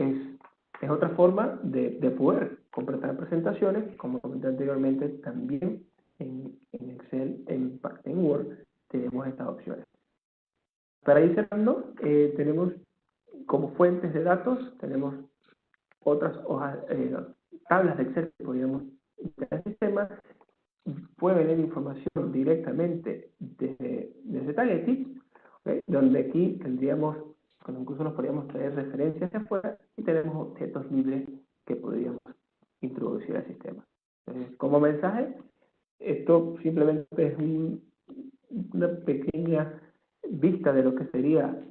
es otra forma de poder completar presentaciones. Como comenté anteriormente, también en Excel, en Word, tenemos estas opciones. Para ir cerrando, tenemos como fuentes de datos, tenemos otras hojas, tablas de Excel que podríamos integrar al sistema. Puede venir información directamente desde Tagetik, ¿okay? Donde aquí tendríamos, incluso nos podríamos traer referencias de afuera y tenemos objetos libres que podríamos introducir al sistema. Entonces, como mensaje, esto simplemente es una pequeña vista de lo que sería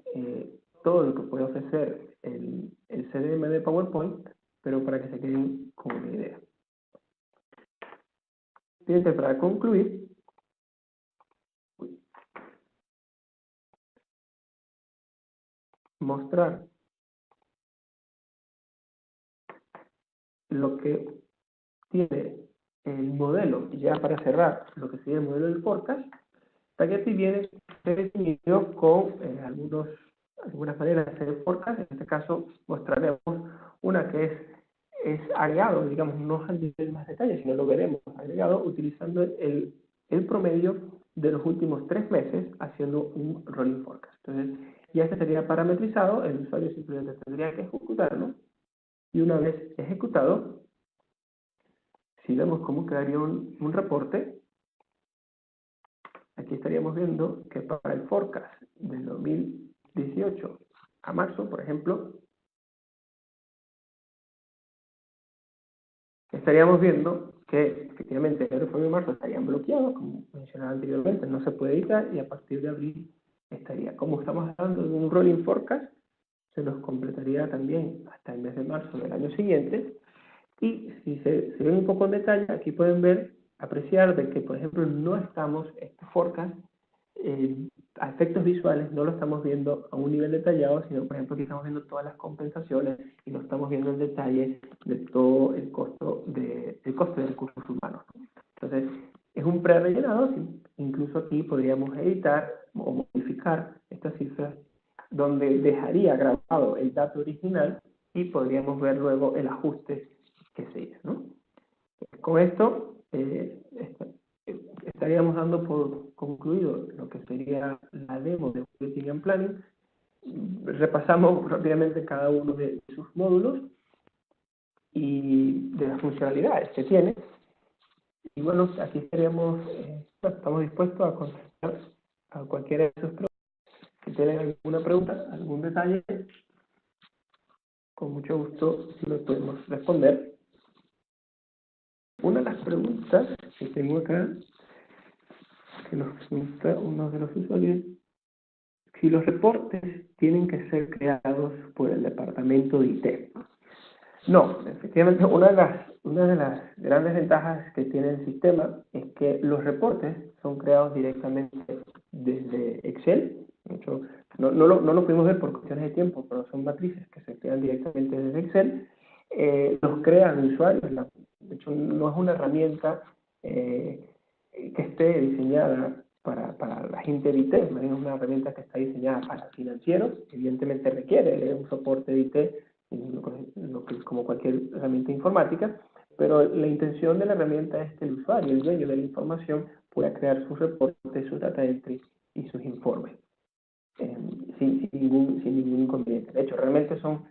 todo lo que puede ofrecer el CDM de PowerPoint, pero para que se queden con una idea. Fíjense, para concluir, mostrar lo que tiene el modelo, y ya para cerrar lo que sería el modelo del forecast, Tagetik viene definido con algunas maneras de hacer el forecast. En este caso mostraremos una que es agregado, digamos, no a nivel más detalle, sino lo veremos agregado utilizando el promedio de los últimos 3 meses haciendo un rolling forecast. Entonces, ya este sería parametrizado, el usuario simplemente tendría que ejecutarlo, y una vez ejecutado, si vemos cómo quedaría un reporte, aquí estaríamos viendo que para el forecast del 2018 a marzo, por ejemplo, estaríamos viendo que efectivamente enero, febrero y marzo estarían bloqueados, como mencionaba anteriormente, no se puede editar, y a partir de abril estaría. Como estamos hablando de un rolling forecast, se nos completaría también hasta el mes de marzo del año siguiente. Y si se ven un poco en detalle, aquí pueden apreciar de que, por ejemplo, no estamos, este forecast, a efectos visuales, no lo estamos viendo a un nivel detallado, sino, por ejemplo, aquí estamos viendo todas las compensaciones y no estamos viendo el detalle de todo el costo de recursos humanos. Entonces, es un pre-rellenado, incluso aquí podríamos editar o modificar estas cifras donde dejaría grabado el dato original y podríamos ver luego el ajuste que se hizo, ¿no? Con esto estaríamos dando por concluido lo que sería la demo de Budgeting and Planning. Repasamos rápidamente cada uno de sus módulos y de las funcionalidades que tiene. Y bueno, aquí estamos dispuestos a contestar a cualquiera de sus preguntas. Si tienen alguna pregunta, algún detalle, con mucho gusto lo podemos responder. Una de las preguntas que tengo acá, que nos pregunta uno de los usuarios, si los reportes tienen que ser creados por el departamento de IT. No, efectivamente, una de las grandes ventajas que tiene el sistema es que los reportes son creados directamente desde Excel. De hecho, no lo pudimos ver por cuestiones de tiempo, pero son matrices que se crean directamente desde Excel. Los crean usuarios. De hecho, no es una herramienta que esté diseñada para la gente de IT, es una herramienta que está diseñada para financieros. Evidentemente requiere un soporte de IT, como cualquier herramienta informática, pero la intención de la herramienta es que el usuario, el dueño de la información, pueda crear sus reportes, sus data entry y sus informes sin ningún inconveniente. De hecho, realmente son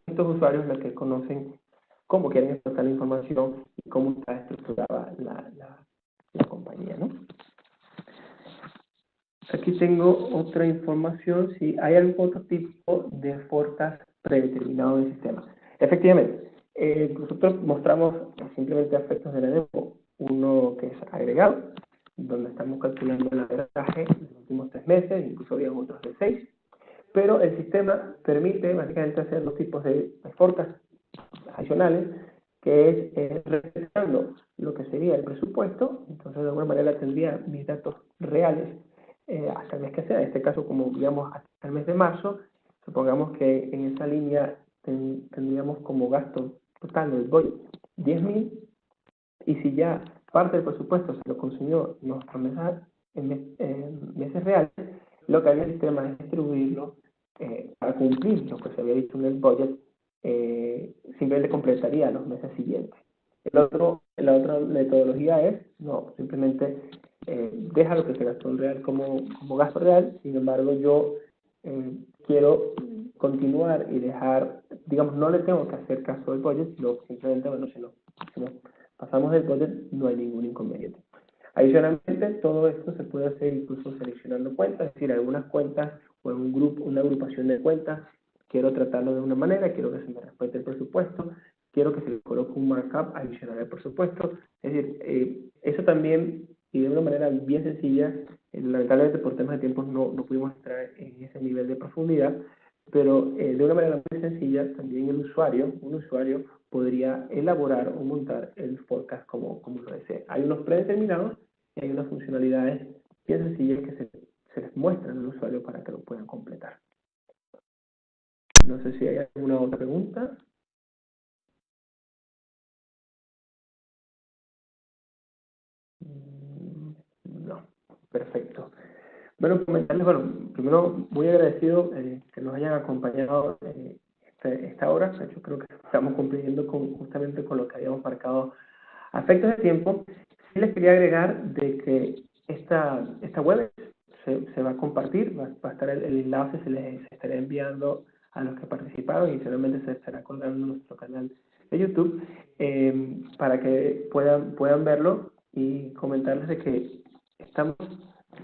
estos usuarios los que conocen cómo quieren explotar la información y cómo está estructurada la compañía, ¿no? Aquí tengo otra información, si hay algún otro tipo de forecast predeterminado del sistema. Efectivamente, nosotros mostramos simplemente aspectos de la demo, uno que es agregado, donde estamos calculando el averaje de los últimos 3 meses, incluso había otros de 6, pero el sistema permite básicamente hacer dos tipos de forecast adicionales, que es respetando lo que sería el presupuesto. Entonces de alguna manera tendría mis datos reales hasta el mes que sea, en este caso como digamos hasta el mes de marzo. Supongamos que en esa línea tendríamos como gasto total del budget 10.000, y si ya parte del presupuesto se lo consumió nuestro en meses reales, lo que haría el sistema es distribuirlo para cumplir lo que se había dicho en el budget. Simplemente completaría los meses siguientes. La otra metodología es, no, simplemente deja lo que se gastó en real como gasto real. Sin embargo, yo quiero continuar y dejar, digamos, no le tengo que hacer caso al budget, sino simplemente, bueno, si no pasamos del budget, no hay ningún inconveniente. Adicionalmente, todo esto se puede hacer incluso seleccionando cuentas, es decir, algunas cuentas o en una agrupación de cuentas, quiero tratarlo de una manera, quiero que se me respete el presupuesto, quiero que se le coloque un markup adicional al presupuesto. Es decir, eso también, y de una manera bien sencilla, lamentablemente por temas de tiempo no pudimos entrar en ese nivel de profundidad, pero de una manera muy sencilla también un usuario podría elaborar o montar el forecast como lo desee. Hay unos predeterminados y hay unas funcionalidades bien sencillas que se les muestran al usuario para que lo puedan completar. No sé si hay alguna otra pregunta. No, perfecto. Bueno, comentarles, primero muy agradecido que nos hayan acompañado esta hora. De hecho, creo que estamos cumpliendo justamente con lo que habíamos marcado a efectos de tiempo. Sí les quería agregar de que esta web se va a compartir, va a estar el enlace, se les estará enviando a los que participaron y finalmente se estará colgando en nuestro canal de YouTube para que puedan verlo y comentarles de que estamos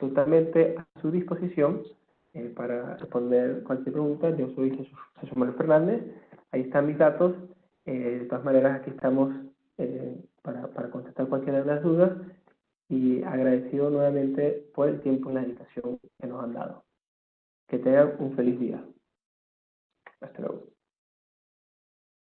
totalmente a su disposición para responder cualquier pregunta. Yo soy Jesús Manuel Fernández, ahí están mis datos. De todas maneras, aquí estamos para contestar cualquiera de las dudas y agradecido nuevamente por el tiempo y la dedicación que nos han dado. Que tengan un feliz día. Hasta luego.